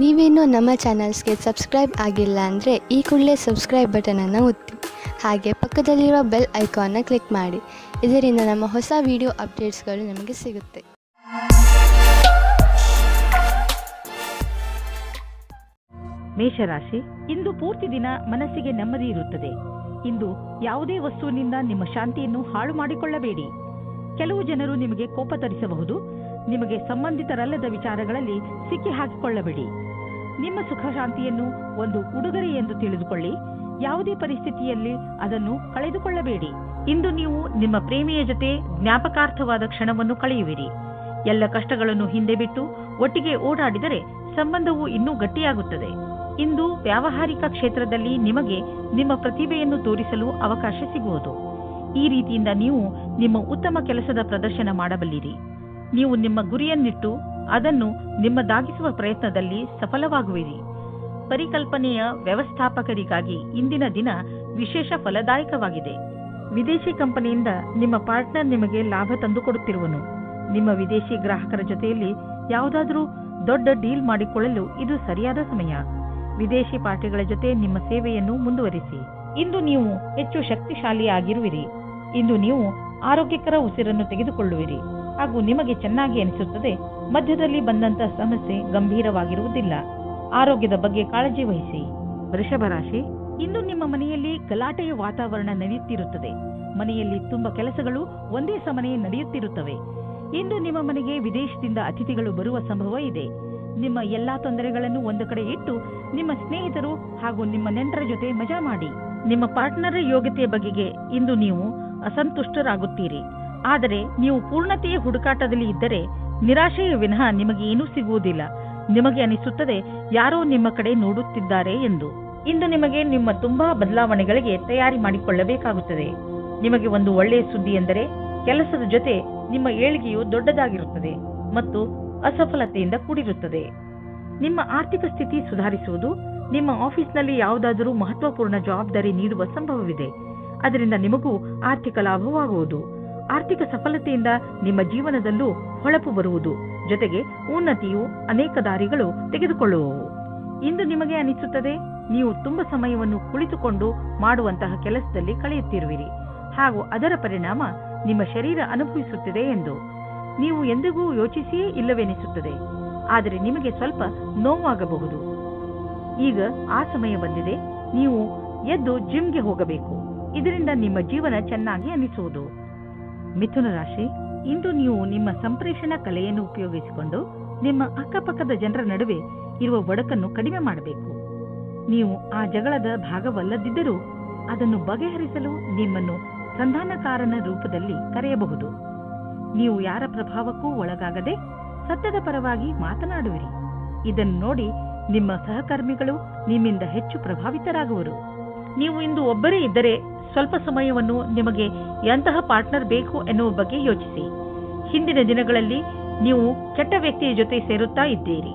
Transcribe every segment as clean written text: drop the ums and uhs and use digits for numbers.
ನೀವೇನೂ ನಮ್ಮ ಚಾನಲ್ಸ್ಗೆ ಸಬ್ಸ್ಕ್ರೈಬ್ ಆಗಿಲ್ಲ ಅಂದರೆ ಈ ಕೂಡಲೇ ಸಬ್ಸ್ಕ್ರೈಬ್ ಬಟನನ್ನು ಒತ್ತಿ ಹಾಗೆ ಪಕ್ಕದಲ್ಲಿರುವ ಬೆಲ್ ಐಕಾನ್ನ ಕ್ಲಿಕ್ ಮಾಡಿ. ಇದರಿಂದ ನಮ್ಮ ಹೊಸ ವಿಡಿಯೋ ಅಪ್ಡೇಟ್ಸ್ಗಳು ನಿಮಗೆ ಸಿಗುತ್ತೆ. ಮೇಷರಾಶಿ, ಇಂದು ಪೂರ್ತಿ ದಿನ ಮನಸ್ಸಿಗೆ ನೆಮ್ಮದಿ ಇರುತ್ತದೆ. ಇಂದು ಯಾವುದೇ ವಸ್ತುವಿನಿಂದ ನಿಮ್ಮ ಶಾಂತಿಯನ್ನು ಹಾಳು ಮಾಡಿಕೊಳ್ಳಬೇಡಿ. ಕೆಲವು ಜನರು ನಿಮಗೆ ಕೋಪ ತರಿಸಬಹುದು. ನಿಮಗೆ ಸಂಬಂಧಿತರಲ್ಲದ ವಿಚಾರಗಳಲ್ಲಿ ಸಿಕ್ಕಿ ಹಾಕಿಕೊಳ್ಳಬೇಡಿ. ನಿಮ್ಮ ಸುಖ ಶಾಂತಿಯನ್ನು ಒಂದು ಉಡುಗೊರೆ ಎಂದು ತಿಳಿದುಕೊಳ್ಳಿ. ಯಾವುದೇ ಪರಿಸ್ಥಿತಿಯಲ್ಲಿ ಅದನ್ನು ಕಳೆದುಕೊಳ್ಳಬೇಡಿ. ಇಂದು ನೀವು ನಿಮ್ಮ ಪ್ರೇಮಿಯ ಜೊತೆ ಜ್ಞಾಪಕಾರ್ಥವಾದ ಕ್ಷಣವನ್ನು ಕಳೆಯುವಿರಿ. ಎಲ್ಲ ಕಷ್ಟಗಳನ್ನು ಹಿಂದೆ ಬಿಟ್ಟು ಒಟ್ಟಿಗೆ ಓಡಾಡಿದರೆ ಸಂಬಂಧವು ಇನ್ನೂ ಗಟ್ಟಿಯಾಗುತ್ತದೆ. ಇಂದು ವ್ಯಾವಹಾರಿಕ ಕ್ಷೇತ್ರದಲ್ಲಿ ನಿಮಗೆ ನಿಮ್ಮ ಪ್ರತಿಭೆಯನ್ನು ತೋರಿಸಲು ಅವಕಾಶ ಸಿಗುವುದು. ಈ ರೀತಿಯಿಂದ ನೀವು ನಿಮ್ಮ ಉತ್ತಮ ಕೆಲಸದ ಪ್ರದರ್ಶನ ಮಾಡಬಲ್ಲಿರಿ. ನೀವು ನಿಮ್ಮ ಗುರಿಯನ್ನಿಟ್ಟು ಅದನ್ನು ನಿಮ್ಮದಾಗಿಸುವ ಪ್ರಯತ್ನದಲ್ಲಿ ಸಫಲವಾಗುವಿರಿ. ಪರಿಕಲ್ಪನೆಯ ವ್ಯವಸ್ಥಾಪಕರಿಗಾಗಿ ಇಂದಿನ ದಿನ ವಿಶೇಷ ಫಲದಾಯಕವಾಗಿದೆ. ವಿದೇಶಿ ಕಂಪನಿಯಿಂದ ನಿಮ್ಮ ಪಾರ್ಟ್ನರ್ ನಿಮಗೆ ಲಾಭ ತಂದುಕೊಡುತ್ತಿರುವನು. ನಿಮ್ಮ ವಿದೇಶಿ ಗ್ರಾಹಕರ ಜೊತೆಯಲ್ಲಿ ಯಾವುದಾದರೂ ದೊಡ್ಡ ಡೀಲ್ ಮಾಡಿಕೊಳ್ಳಲು ಇದು ಸರಿಯಾದ ಸಮಯ. ವಿದೇಶಿ ಪಾರ್ಟಿಗಳ ಜೊತೆ ನಿಮ್ಮ ಸೇವೆಯನ್ನು ಮುಂದುವರಿಸಿ. ಇಂದು ನೀವು ಹೆಚ್ಚು ಶಕ್ತಿಶಾಲಿಯಾಗಿರುವಿರಿ. ಇಂದು ನೀವು ಆರೋಗ್ಯಕರ ಉಸಿರನ್ನು ತೆಗೆದುಕೊಳ್ಳುವಿರಿ ಹಾಗೂ ನಿಮಗೆ ಚೆನ್ನಾಗಿ ಅನಿಸುತ್ತದೆ. ಮಧ್ಯದಲ್ಲಿ ಬಂದಂತಹ ಸಮಸ್ಯೆ ಗಂಭೀರವಾಗಿರುವುದಿಲ್ಲ. ಆರೋಗ್ಯದ ಬಗ್ಗೆ ಕಾಳಜಿ ವಹಿಸಿ. ವೃಷಭ ರಾಶಿ, ಇಂದು ನಿಮ್ಮ ಮನೆಯಲ್ಲಿ ಗಲಾಟೆಯ ವಾತಾವರಣ ನಡೆಯುತ್ತಿರುತ್ತದೆ. ಮನೆಯಲ್ಲಿ ತುಂಬಾ ಕೆಲಸಗಳು ಒಂದೇ ಸಮನೆ ನಡೆಯುತ್ತಿರುತ್ತವೆ. ಇಂದು ನಿಮ್ಮ ಮನೆಗೆ ವಿದೇಶದಿಂದ ಅತಿಥಿಗಳು ಬರುವ ಸಂಭವ ಇದೆ. ನಿಮ್ಮ ಎಲ್ಲಾ ತೊಂದರೆಗಳನ್ನು ಒಂದು ಕಡೆ ಇಟ್ಟು ನಿಮ್ಮ ಸ್ನೇಹಿತರು ಹಾಗೂ ನಿಮ್ಮ ನೆಂಟರ ಜೊತೆ ಮಜಾ ಮಾಡಿ. ನಿಮ್ಮ ಪಾರ್ಟ್ನರ್ ಯೋಗ್ಯತೆಯ ಬಗೆಗೆ ಇಂದು ನೀವು ಅಸಂತುಷ್ಟರಾಗುತ್ತೀರಿ. ಆದರೆ ನೀವು ಪೂರ್ಣತೆಯ ಹುಡುಕಾಟದಲ್ಲಿ ಇದ್ದರೆ ನಿರಾಶೆಯ ವಿನಃ ನಿಮಗೆ ಏನೂ ಸಿಗುವುದಿಲ್ಲ. ನಿಮಗೆ ಅನಿಸುತ್ತದೆ ಯಾರೋ ನಿಮ್ಮ ಕಡೆ ನೋಡುತ್ತಿದ್ದಾರೆ ಎಂದು. ಇಂದು ನಿಮಗೆ ನಿಮ್ಮ ತುಂಬಾ ಬದಲಾವಣೆಗಳಿಗೆ ತಯಾರಿ ಮಾಡಿಕೊಳ್ಳಬೇಕಾಗುತ್ತದೆ. ನಿಮಗೆ ಒಂದು ಒಳ್ಳೆಯ ಸುದ್ದಿ ಎಂದರೆ ಕೆಲಸದ ಜೊತೆ ನಿಮ್ಮ ಏಳಿಗೆಯು ದೊಡ್ಡದಾಗಿರುತ್ತದೆ ಮತ್ತು ಅಸಫಲತೆಯಿಂದ ಕೂಡಿರುತ್ತದೆ. ನಿಮ್ಮ ಆರ್ಥಿಕ ಸ್ಥಿತಿ ಸುಧಾರಿಸುವುದು. ನಿಮ್ಮ ಆಫೀಸ್ನಲ್ಲಿ ಯಾವುದಾದರೂ ಮಹತ್ವಪೂರ್ಣ ಜವಾಬ್ದಾರಿ ನೀಡುವ ಸಂಭವವಿದೆ. ಅದರಿಂದ ನಿಮಗೂ ಆರ್ಥಿಕ ಲಾಭವಾಗುವುದು. ಆರ್ಥಿಕ ಸಫಲತೆಯಿಂದ ನಿಮ್ಮ ಜೀವನದಲ್ಲೂ ಹೊಳಪು ಬರುವುದು. ಜೊತೆಗೆ ಉನ್ನತಿಯು ಅನೇಕ ದಾರಿಗಳು ತೆಗೆದುಕೊಳ್ಳುವವು. ಇಂದು ನಿಮಗೆ ಅನಿಸುತ್ತದೆ ನೀವು ತುಂಬ ಸಮಯವನ್ನು ಕುಳಿತುಕೊಂಡು ಮಾಡುವಂತಹ ಕೆಲಸದಲ್ಲಿ ಕಳೆಯುತ್ತಿರುವಿರಿ ಹಾಗೂ ಅದರ ಪರಿಣಾಮ ನಿಮ್ಮ ಶರೀರ ಅನುಭವಿಸುತ್ತಿದೆ ಎಂದು ನೀವು ಎಂದಿಗೂ ಯೋಚಿಸಿಯೇ ಇಲ್ಲವೆನಿಸುತ್ತದೆ. ಆದರೆ ನಿಮಗೆ ಸ್ವಲ್ಪ ನೋವಾಗಬಹುದು. ಈಗ ಆ ಸಮಯ ಬಂದಿದೆ. ನೀವು ಎದ್ದು ಜಿಮ್ಗೆ ಹೋಗಬೇಕು. ಇದರಿಂದ ನಿಮ್ಮ ಜೀವನ ಚೆನ್ನಾಗಿ ಅನಿಸುವುದು. ಮಿಥುನ ರಾಶಿ, ಇಂದು ನೀವು ನಿಮ್ಮ ಸಂಪ್ರೇಷಣಾ ಕಲೆಯನ್ನು ಉಪಯೋಗಿಸಿಕೊಂಡು ನಿಮ್ಮ ಅಕ್ಕಪಕ್ಕದ ಜನರ ನಡುವೆ ಇರುವ ಒಡಕನ್ನು ಕಡಿಮೆ ಮಾಡಬೇಕು. ನೀವು ಆ ಜಗಳದ ಭಾಗವಲ್ಲದಿದ್ದರೂ ಅದನ್ನು ಬಗೆಹರಿಸಲು ನಿಮ್ಮನ್ನು ಸಂಧಾನಕಾರನ ರೂಪದಲ್ಲಿ ಕರೆಯಬಹುದು. ನೀವು ಯಾರ ಪ್ರಭಾವಕ್ಕೂ ಒಳಗಾಗದೆ ಸತ್ಯದ ಪರವಾಗಿ ಮಾತನಾಡುವಿರಿ. ಇದನ್ನು ನೋಡಿ ನಿಮ್ಮ ಸಹಕರ್ಮಿಗಳು ನಿಮ್ಮಿಂದ ಹೆಚ್ಚು ಪ್ರಭಾವಿತರಾಗುವರು. ನೀವು ಇಂದು ಒಬ್ಬರೇ ಇದ್ದರೆ ಸ್ವಲ್ಪ ಸಮಯವನ್ನು ನಿಮಗೆ ಎಂತಹ ಪಾರ್ಟ್ನರ್ ಬೇಕು ಎನ್ನುವ ಬಗ್ಗೆ ಯೋಚಿಸಿ. ಹಿಂದಿನ ದಿನಗಳಲ್ಲಿ ನೀವು ಕೆಟ್ಟ ವ್ಯಕ್ತಿಯ ಜೊತೆ ಸೇರುತ್ತಾ ಇದ್ದೀರಿ.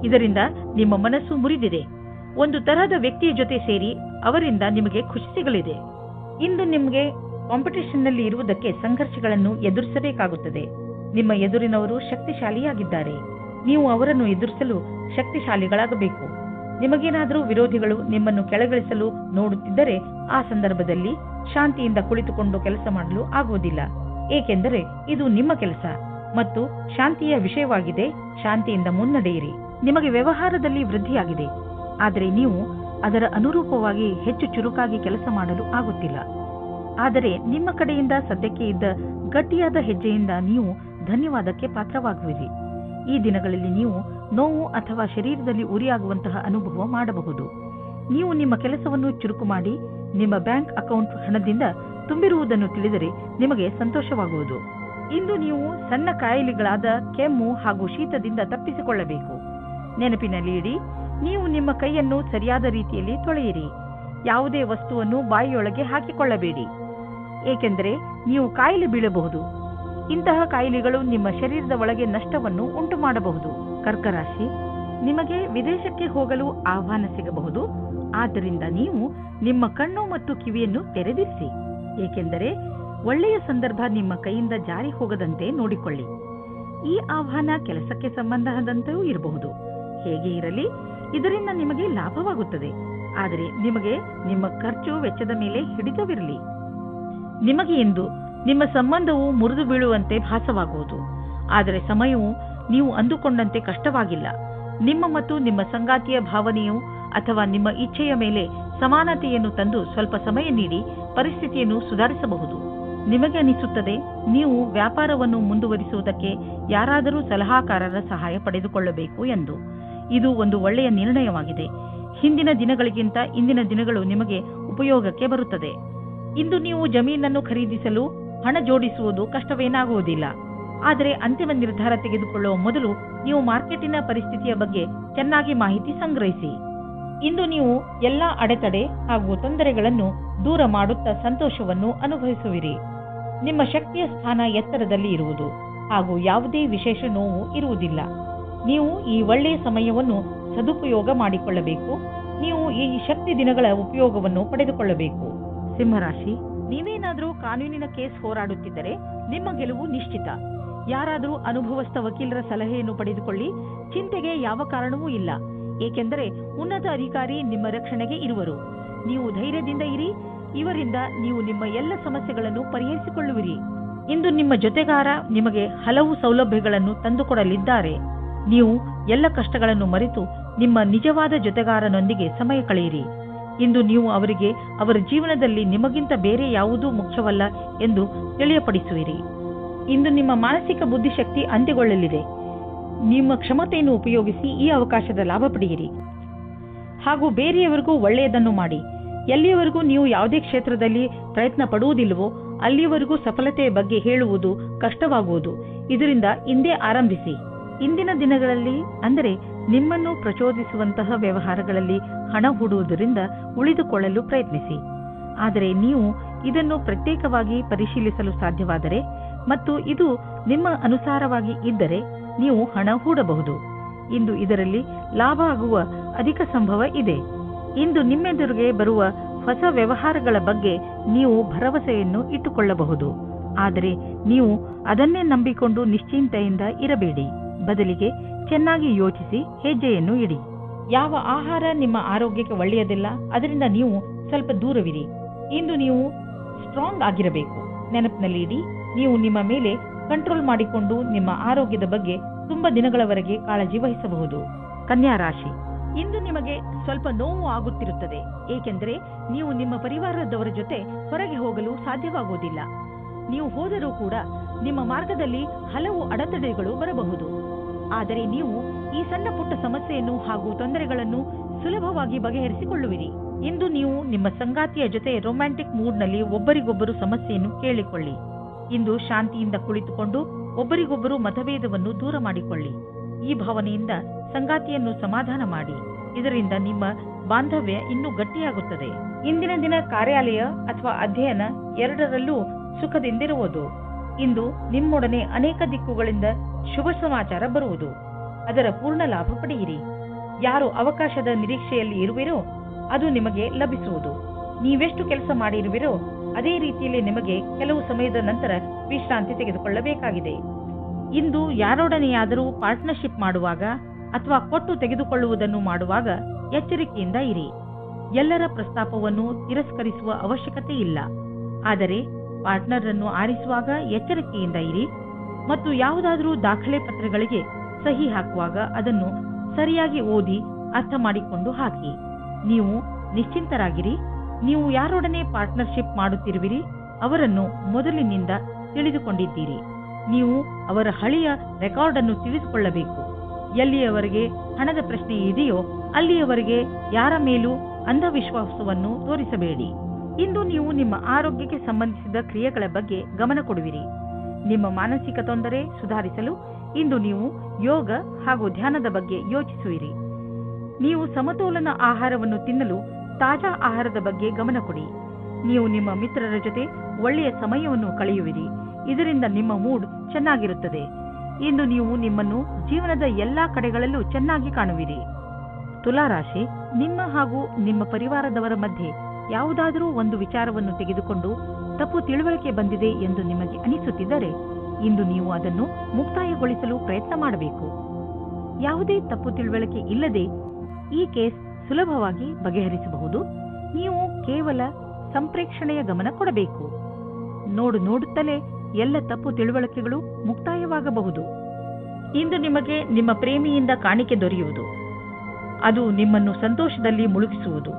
ಇದರಿಂದ ನಿಮ್ಮ ಮನಸ್ಸು ಮುರಿದಿದೆ. ಒಂದು ತರಹದ ವ್ಯಕ್ತಿಯ ಜೊತೆ ಸೇರಿ ಅವರಿಂದ ನಿಮಗೆ ಖುಷಿ ಸಿಗಲಿದೆ. ಇಂದು ನಿಮಗೆ ಕಾಂಪಿಟೇಷನ್ನಲ್ಲಿ ಇರುವುದಕ್ಕೆ ಸಂಘರ್ಷಗಳನ್ನು ಎದುರಿಸಬೇಕಾಗುತ್ತದೆ. ನಿಮ್ಮ ಎದುರಿನವರು ಶಕ್ತಿಶಾಲಿಯಾಗಿದ್ದಾರೆ. ನೀವು ಅವರನ್ನು ಎದುರಿಸಲು ಶಕ್ತಿಶಾಲಿಗಳಾಗಬೇಕು. ನಿಮಗೇನಾದರೂ ವಿರೋಧಿಗಳು ನಿಮ್ಮನ್ನು ಕೆಳಗಿಳಿಸಲು ನೋಡುತ್ತಿದ್ದರೆ ಆ ಸಂದರ್ಭದಲ್ಲಿ ಶಾಂತಿಯಿಂದ ಕುಳಿತುಕೊಂಡು ಕೆಲಸ ಮಾಡಲು ಆಗುವುದಿಲ್ಲ. ಏಕೆಂದರೆ ಇದು ನಿಮ್ಮ ಕೆಲಸ ಮತ್ತು ಶಾಂತಿಯ ವಿಷಯವಾಗಿದೆ. ಶಾಂತಿಯಿಂದ ಮುನ್ನಡೆಯಿರಿ. ನಿಮಗೆ ವ್ಯವಹಾರದಲ್ಲಿ ವೃದ್ಧಿಯಾಗಿದೆ. ಆದರೆ ನೀವು ಅದರ ಅನುರೂಪವಾಗಿ ಹೆಚ್ಚು ಚುರುಕಾಗಿ ಕೆಲಸ ಮಾಡಲು ಆಗುತ್ತಿಲ್ಲ. ಆದರೆ ನಿಮ್ಮ ಕಡೆಯಿಂದ ಸದ್ಯಕ್ಕೆ ಇದ್ದ ಗಟ್ಟಿಯಾದ ಹೆಜ್ಜೆಯಿಂದ ನೀವು ಧನ್ಯವಾದಕ್ಕೆ ಪಾತ್ರವಾಗುವಿರಿ. ಈ ದಿನಗಳಲ್ಲಿ ನೀವು ನೋವು ಅಥವಾ ಶರೀರದಲ್ಲಿ ಉರಿಯಾಗುವಂತಹ ಅನುಭವ ಮಾಡಬಹುದು. ನೀವು ನಿಮ್ಮ ಕೆಲಸವನ್ನು ಚುರುಕು ಮಾಡಿ ನಿಮ್ಮ ಬ್ಯಾಂಕ್ ಅಕೌಂಟ್ ಹಣದಿಂದ ತುಂಬಿರುವುದನ್ನು ತಿಳಿದರೆ ನಿಮಗೆ ಸಂತೋಷವಾಗುವುದು. ಇಂದು ನೀವು ಸಣ್ಣ ಕಾಯಿಲೆಗಳಾದ ಕೆಮ್ಮು ಹಾಗೂ ಶೀತದಿಂದ ತಪ್ಪಿಸಿಕೊಳ್ಳಬೇಕು. ನೆನಪಿನಲ್ಲಿ ಇಡಿ, ನೀವು ನಿಮ್ಮ ಕೈಯನ್ನು ಸರಿಯಾದ ರೀತಿಯಲ್ಲಿ ತೊಳೆಯಿರಿ. ಯಾವುದೇ ವಸ್ತುವನ್ನು ಬಾಯಿಯೊಳಗೆ ಹಾಕಿಕೊಳ್ಳಬೇಡಿ, ಏಕೆಂದರೆ ನೀವು ಕಾಯಿಲೆ ಬೀಳಬಹುದು. ಇಂತಹ ಕಾಯಿಲೆಗಳು ನಿಮ್ಮ ಶರೀರದ ಒಳಗೆ ನಷ್ಟವನ್ನು ಉಂಟು ಮಾಡಬಹುದು. ಕರ್ಕರಾಶಿ, ನಿಮಗೆ ವಿದೇಶಕ್ಕೆ ಹೋಗಲು ಆಹ್ವಾನ ಸಿಗಬಹುದು. ಆದ್ದರಿಂದ ನೀವು ನಿಮ್ಮ ಕಣ್ಣು ಮತ್ತು ಕಿವಿಯನ್ನು ತೆರೆದಿರಿಸಿ, ಏಕೆಂದರೆ ಒಳ್ಳೆಯ ಸಂದರ್ಭ ನಿಮ್ಮ ಕೈಯಿಂದ ಜಾರಿ ಹೋಗದಂತೆ ನೋಡಿಕೊಳ್ಳಿ. ಈ ಆಹ್ವಾನ ಕೆಲಸಕ್ಕೆ ಸಂಬಂಧದಂತೆಯೂ ಇರಬಹುದು. ಹೇಗೆ ಇರಲಿ, ಇದರಿಂದ ನಿಮಗೆ ಲಾಭವಾಗುತ್ತದೆ. ಆದರೆ ನಿಮಗೆ ನಿಮ್ಮ ಖರ್ಚು ವೆಚ್ಚದ ಮೇಲೆ ಹಿಡಿತವಿರಲಿ. ನಿಮಗೆ ಎಂದು ನಿಮ್ಮ ಸಂಬಂಧವು ಮುರಿದು ಬೀಳುವಂತೆ ಭಾಸವಾಗುವುದು. ಆದರೆ ಸಮಯವು ನೀವು ಅಂದುಕೊಂಡಂತೆ ಕಷ್ಟವಾಗಿಲ್ಲ. ನಿಮ್ಮ ಮತ್ತು ನಿಮ್ಮ ಸಂಗಾತಿಯ ಭಾವನೆಯು ಅಥವಾ ನಿಮ್ಮ ಇಚ್ಛೆಯ ಮೇಲೆ ಸಮಾನತೆಯನ್ನು ತಂದು ಸ್ವಲ್ಪ ಸಮಯ ನೀಡಿ ಪರಿಸ್ಥಿತಿಯನ್ನು ಸುಧಾರಿಸಬಹುದು. ನಿಮಗೆ ಅನಿಸುತ್ತದೆ ನೀವು ವ್ಯಾಪಾರವನ್ನು ಮುಂದುವರಿಸುವುದಕ್ಕೆ ಯಾರಾದರೂ ಸಲಹಾಕಾರರ ಸಹಾಯ ಪಡೆದುಕೊಳ್ಳಬೇಕು ಎಂದು. ಇದು ಒಂದು ಒಳ್ಳೆಯ ನಿರ್ಣಯವಾಗಿದೆ. ಹಿಂದಿನ ದಿನಗಳಿಗಿಂತ ಇಂದಿನ ದಿನಗಳು ನಿಮಗೆ ಉಪಯೋಗಕ್ಕೆ ಬರುತ್ತದೆ. ಇಂದು ನೀವು ಜಮೀನನ್ನು ಖರೀದಿಸಲು ಹಣ ಜೋಡಿಸುವುದು ಕಷ್ಟವೇನಾಗುವುದಿಲ್ಲ. ಆದರೆ ಅಂತಿಮ ನಿರ್ಧಾರ ತೆಗೆದುಕೊಳ್ಳುವ ಮೊದಲು ನೀವು ಮಾರ್ಕೆಟಿನ ಪರಿಸ್ಥಿತಿಯ ಬಗ್ಗೆ ಚೆನ್ನಾಗಿ ಮಾಹಿತಿ ಸಂಗ್ರಹಿಸಿ. ಇಂದು ನೀವು ಎಲ್ಲಾ ಅಡೆತಡೆ ಹಾಗೂ ತೊಂದರೆಗಳನ್ನು ದೂರ ಮಾಡುತ್ತಾ ಸಂತೋಷವನ್ನು ಅನುಭವಿಸುವಿರಿ. ನಿಮ್ಮ ಶಕ್ತಿಯ ಸ್ಥಾನ ಎತ್ತರದಲ್ಲಿ ಇರುವುದು ಹಾಗೂ ಯಾವುದೇ ವಿಶೇಷ ನೋವು ಇರುವುದಿಲ್ಲ. ನೀವು ಈ ಒಳ್ಳೆಯ ಸಮಯವನ್ನು ಸದುಪಯೋಗ ಮಾಡಿಕೊಳ್ಳಬೇಕು. ನೀವು ಈ ಶಕ್ತಿ ದಿನಗಳ ಉಪಯೋಗವನ್ನು ಪಡೆದುಕೊಳ್ಳಬೇಕು. ಸಿಂಹರಾಶಿ, ನೀವೇನಾದರೂ ಕಾನೂನಿನ ಕೇಸ್ ಹೋರಾಡುತ್ತಿದ್ದರೆ ನಿಮ್ಮ ಗೆಲುವು ನಿಶ್ಚಿತ. ಯಾರಾದರೂ ಅನುಭವಸ್ಥ ವಕೀಲರ ಸಲಹೆಯನ್ನು ಪಡೆದುಕೊಳ್ಳಿ. ಚಿಂತೆಗೆ ಯಾವ ಕಾರಣವೂ ಇಲ್ಲ, ಏಕೆಂದರೆ ಉನ್ನತ ಅಧಿಕಾರಿ ನಿಮ್ಮ ರಕ್ಷಣೆಗೆ ಇರುವರು. ನೀವು ಧೈರ್ಯದಿಂದ ಇರಿ. ಇವರಿಂದ ನೀವು ನಿಮ್ಮ ಎಲ್ಲ ಸಮಸ್ಯೆಗಳನ್ನು ಪರಿಹರಿಸಿಕೊಳ್ಳುವಿರಿ. ಇಂದು ನಿಮ್ಮ ಜೊತೆಗಾರ ನಿಮಗೆ ಹಲವು ಸೌಲಭ್ಯಗಳನ್ನು ತಂದುಕೊಡಲಿದ್ದಾರೆ. ನೀವು ಎಲ್ಲ ಕಷ್ಟಗಳನ್ನು ಮರೆತು ನಿಮ್ಮ ನಿಜವಾದ ಜೊತೆಗಾರನೊಂದಿಗೆ ಸಮಯ ಕಳೆಯಿರಿ. ಇಂದು ನೀವು ಅವರಿಗೆ ಅವರ ಜೀವನದಲ್ಲಿ ನಿಮಗಿಂತ ಬೇರೆ ಯಾವುದೂ ಮುಖ್ಯವಲ್ಲ ಎಂದು ತಿಳಿಯಪಡಿಸುವಿರಿ. ಇಂದು ನಿಮ್ಮ ಮಾನಸಿಕ ಬುದ್ಧಿಶಕ್ತಿ ಅಂತ್ಯಗೊಳ್ಳಲಿದೆ. ನಿಮ್ಮ ಕ್ಷಮತೆಯನ್ನು ಉಪಯೋಗಿಸಿ ಈ ಅವಕಾಶದ ಲಾಭ ಪಡೆಯಿರಿ ಹಾಗೂ ಬೇರೆಯವರಿಗೂ ಒಳ್ಳೆಯದನ್ನು ಮಾಡಿ. ಎಲ್ಲಿಯವರೆಗೂ ನೀವು ಯಾವುದೇ ಕ್ಷೇತ್ರದಲ್ಲಿ ಪ್ರಯತ್ನ ಪಡುವುದಿಲ್ಲವೋ ಅಲ್ಲಿಯವರೆಗೂ ಸಫಲತೆಯ ಬಗ್ಗೆ ಹೇಳುವುದು ಕಷ್ಟವಾಗುವುದು. ಇದರಿಂದ ಇಂದೇ ಆರಂಭಿಸಿ. ಇಂದಿನ ದಿನಗಳಲ್ಲಿ ಅಂದರೆ ನಿಮ್ಮನ್ನು ಪ್ರಚೋದಿಸುವಂತಹ ವ್ಯವಹಾರಗಳಲ್ಲಿ ಹಣ ಹೂಡುವುದರಿಂದ ಉಳಿದುಕೊಳ್ಳಲು ಪ್ರಯತ್ನಿಸಿ. ಆದರೆ ನೀವು ಇದನ್ನು ಪ್ರತ್ಯೇಕವಾಗಿ ಪರಿಶೀಲಿಸಲು ಸಾಧ್ಯವಾದರೆ ಮತ್ತು ಇದು ನಿಮ್ಮ ಅನುಸಾರವಾಗಿ ಇದ್ದರೆ ನೀವು ಹಣ ಹೂಡಬಹುದು. ಇಂದು ಇದರಲ್ಲಿ ಲಾಭ ಆಗುವ ಅಧಿಕ ಸಂಭವ ಇದೆ. ಇಂದು ನಿಮ್ಮೆದುರಿಗೆ ಬರುವ ಹೊಸ ವ್ಯವಹಾರಗಳ ಬಗ್ಗೆ ನೀವು ಭರವಸೆಯನ್ನು ಇಟ್ಟುಕೊಳ್ಳಬಹುದು. ಆದರೆ ನೀವು ಅದನ್ನೇ ನಂಬಿಕೊಂಡು ನಿಶ್ಚಿಂತೆಯಿಂದ ಇರಬೇಡಿ. ಬದಲಿಗೆ ಚೆನ್ನಾಗಿ ಯೋಚಿಸಿ ಹೆಜ್ಜೆಯನ್ನು ಇಡಿ. ಯಾವ ಆಹಾರ ನಿಮ್ಮ ಆರೋಗ್ಯಕ್ಕೆ ಒಳ್ಳೆಯದಿಲ್ಲ ಅದರಿಂದ ನೀವು ಸ್ವಲ್ಪ ದೂರವಿರಿ. ಇಂದು ನೀವು ಸ್ಟ್ರಾಂಗ್ ಆಗಿರಬೇಕು. ನೆನಪಿನಲ್ಲಿ ಇಡಿ, ನೀವು ನಿಮ್ಮ ಮೇಲೆ ಕಂಟ್ರೋಲ್ ಮಾಡಿಕೊಂಡು ನಿಮ್ಮ ಆರೋಗ್ಯದ ಬಗ್ಗೆ ತುಂಬಾ ದಿನಗಳವರೆಗೆ ಕಾಳಜಿ ವಹಿಸಬಹುದು. ಕನ್ಯಾ ರಾಶಿ, ಇಂದು ನಿಮಗೆ ಸ್ವಲ್ಪ ನೋವು ಆಗುತ್ತಿರುತ್ತದೆ, ಏಕೆಂದರೆ ನೀವು ನಿಮ್ಮ ಪರಿವಾರದವರ ಜೊತೆ ಹೊರಗೆ ಹೋಗಲು ಸಾಧ್ಯವಾಗುವುದಿಲ್ಲ. ನೀವು ಹೋದರೂ ಕೂಡ ನಿಮ್ಮ ಮಾರ್ಗದಲ್ಲಿ ಹಲವು ಅಡೆತಡೆಗಳು ಬರಬಹುದು. ಆದರೆ ನೀವು ಈ ಸಣ್ಣ ಪುಟ್ಟ ಸಮಸ್ಯೆಯನ್ನು ಹಾಗೂ ತೊಂದರೆಗಳನ್ನು ಸುಲಭವಾಗಿ ಬಗೆಹರಿಸಿಕೊಳ್ಳುವಿರಿ. ಇಂದು ನೀವು ನಿಮ್ಮ ಸಂಗಾತಿಯ ಜೊತೆ ರೊಮ್ಯಾಂಟಿಕ್ ಮೂಡ್ನಲ್ಲಿ ಒಬ್ಬರಿಗೊಬ್ಬರು ಸಮಸ್ಯೆಯನ್ನು ಕೇಳಿಕೊಳ್ಳಿ. ಇಂದು ಶಾಂತಿಯಿಂದ ಕುಳಿತುಕೊಂಡು ಒಬ್ಬರಿಗೊಬ್ಬರು ಮತಭೇದವನ್ನು ದೂರ ಮಾಡಿಕೊಳ್ಳಿ. ಈ ಭಾವನೆಯಿಂದ ಸಂಗಾತಿಯನ್ನು ಸಮಾಧಾನ ಮಾಡಿ. ಇದರಿಂದ ನಿಮ್ಮ ಬಾಂಧವ್ಯ ಇನ್ನೂ ಗಟ್ಟಿಯಾಗುತ್ತದೆ. ಇಂದಿನ ದಿನ ಕಾರ್ಯಾಲಯ ಅಥವಾ ಅಧ್ಯಯನ ಎರಡರಲ್ಲೂ ಸುಖದಿಂದಿರುವುದು. ಇಂದು ನಿಮ್ಮೊಡನೆ ಅನೇಕ ದಿಕ್ಕುಗಳಿಂದ ಶುಭ ಸಮಾಚಾರ ಬರುವುದು. ಅದರ ಪೂರ್ಣ ಲಾಭ ಪಡೆಯಿರಿ. ಯಾರು ಅವಕಾಶದ ನಿರೀಕ್ಷೆಯಲ್ಲಿ ಇರುವಿರೋ ಅದು ನಿಮಗೆ ಲಭಿಸುವುದು. ನೀವೆಷ್ಟು ಕೆಲಸ ಮಾಡಿರುವಿರೋ ಅದೇ ರೀತಿಯಲ್ಲಿ ನಿಮಗೆ ಕೆಲವು ಸಮಯದ ನಂತರ ವಿಶ್ರಾಂತಿ ತೆಗೆದುಕೊಳ್ಳಬೇಕಾಗಿದೆ. ಇಂದು ಯಾರೊಡನೆಯಾದರೂ ಪಾರ್ಟ್ನರ್ಶಿಪ್ ಮಾಡುವಾಗ ಅಥವಾ ಕೊಟ್ಟು ತೆಗೆದುಕೊಳ್ಳುವುದನ್ನು ಮಾಡುವಾಗ ಎಚ್ಚರಿಕೆಯಿಂದ ಇರಿ. ಎಲ್ಲರ ಪ್ರಸ್ತಾಪವನ್ನು ತಿರಸ್ಕರಿಸುವ ಅವಶ್ಯಕತೆ ಇಲ್ಲ. ಆದರೆ ಪಾರ್ಟ್ನರ್ ಅನ್ನು ಆರಿಸುವಾಗ ಎಚ್ಚರಿಕೆಯಿಂದ ಇರಿ ಮತ್ತು ಯಾವುದಾದರೂ ದಾಖಲೆ ಪತ್ರಗಳಿಗೆ ಸಹಿ ಹಾಕುವಾಗ ಅದನ್ನು ಸರಿಯಾಗಿ ಓದಿ ಅರ್ಥ ಮಾಡಿಕೊಂಡು ಹಾಕಿ. ನೀವು ನಿಶ್ಚಿಂತರಾಗಿರಿ. ನೀವು ಯಾರೊಡನೆ ಪಾರ್ಟ್ನರ್ಶಿಪ್ ಮಾಡುತ್ತಿರುವಿರಿ ಅವರನ್ನು ಮೊದಲಿನಿಂದ ತಿಳಿದುಕೊಂಡಿದ್ದೀರಿ. ನೀವು ಅವರ ಹಳೆಯ ರೆಕಾರ್ಡ್ ಅನ್ನು ತಿಳಿದುಕೊಳ್ಳಬೇಕು. ಎಲ್ಲಿಯವರೆಗೆ ಹಣದ ಪ್ರಶ್ನೆ ಇದೆಯೋ ಅಲ್ಲಿಯವರೆಗೆ ಯಾರ ಮೇಲೂ ಅಂಧವಿಶ್ವಾಸವನ್ನು ತೋರಿಸಬೇಡಿ. ಇಂದು ನೀವು ನಿಮ್ಮ ಆರೋಗ್ಯಕ್ಕೆ ಸಂಬಂಧಿಸಿದ ಕ್ರಿಯೆಗಳ ಬಗ್ಗೆ ಗಮನ ಕೊಡುವಿರಿ. ನಿಮ್ಮ ಮಾನಸಿಕ ತೊಂದರೆ ಸುಧಾರಿಸಲು ಇಂದು ನೀವು ಯೋಗ ಹಾಗೂ ಧ್ಯಾನದ ಬಗ್ಗೆ ಯೋಚಿಸುವಿರಿ. ನೀವು ಸಮತೋಲನ ಆಹಾರವನ್ನು ತಿನ್ನಲು ತಾಜಾ ಆಹಾರದ ಬಗ್ಗೆ ಗಮನ ಕೊಡಿ. ನೀವು ನಿಮ್ಮ ಮಿತ್ರರ ಜೊತೆ ಒಳ್ಳೆಯ ಸಮಯವನ್ನು ಕಳೆಯುವಿರಿ. ಇದರಿಂದ ನಿಮ್ಮ ಮೂಡ್ ಚೆನ್ನಾಗಿರುತ್ತದೆ. ಇಂದು ನೀವು ನಿಮ್ಮನ್ನು ಜೀವನದ ಎಲ್ಲಾ ಕಡೆಗಳಲ್ಲೂ ಚೆನ್ನಾಗಿ ಕಾಣುವಿರಿ. ತುಲಾರಾಶಿ, ನಿಮ್ಮ ಹಾಗೂ ನಿಮ್ಮ ಪರಿವಾರದವರ ಮಧ್ಯೆ ಯಾವುದಾದರೂ ಒಂದು ವಿಚಾರವನ್ನು ತೆಗೆದುಕೊಂಡು ತಪ್ಪು ತಿಳುವಳಿಕೆ ಬಂದಿದೆ ಎಂದು ನಿಮಗೆ ಅನಿಸುತ್ತಿದ್ದರೆ ಇಂದು ನೀವು ಅದನ್ನು ಮುಕ್ತಾಯಗೊಳಿಸಲು ಪ್ರಯತ್ನ ಮಾಡಬೇಕು. ಯಾವುದೇ ತಪ್ಪು ತಿಳುವಳಿಕೆ ಇಲ್ಲದೆ ಈ ಕೇಸ್ ಸುಲಭವಾಗಿ ಬಗೆಹರಿಸಬಹುದು. ನೀವು ಕೇವಲ ಸಂಪ್ರೇಕ್ಷಣೆಯ ಗಮನ ಕೊಡಬೇಕು. ನೋಡುತ್ತಲೇ ಎಲ್ಲ ತಪ್ಪು ತಿಳುವಳಿಕೆಗಳು ಮುಕ್ತಾಯವಾಗಬಹುದು. ಇಂದು ನಿಮಗೆ ನಿಮ್ಮ ಪ್ರೇಮಿಯಿಂದ ಕಾಣಿಕೆ ದೊರೆಯುವುದು. ಅದು ನಿಮ್ಮನ್ನು ಸಂತೋಷದಲ್ಲಿ ಮುಳುಗಿಸುವುದು.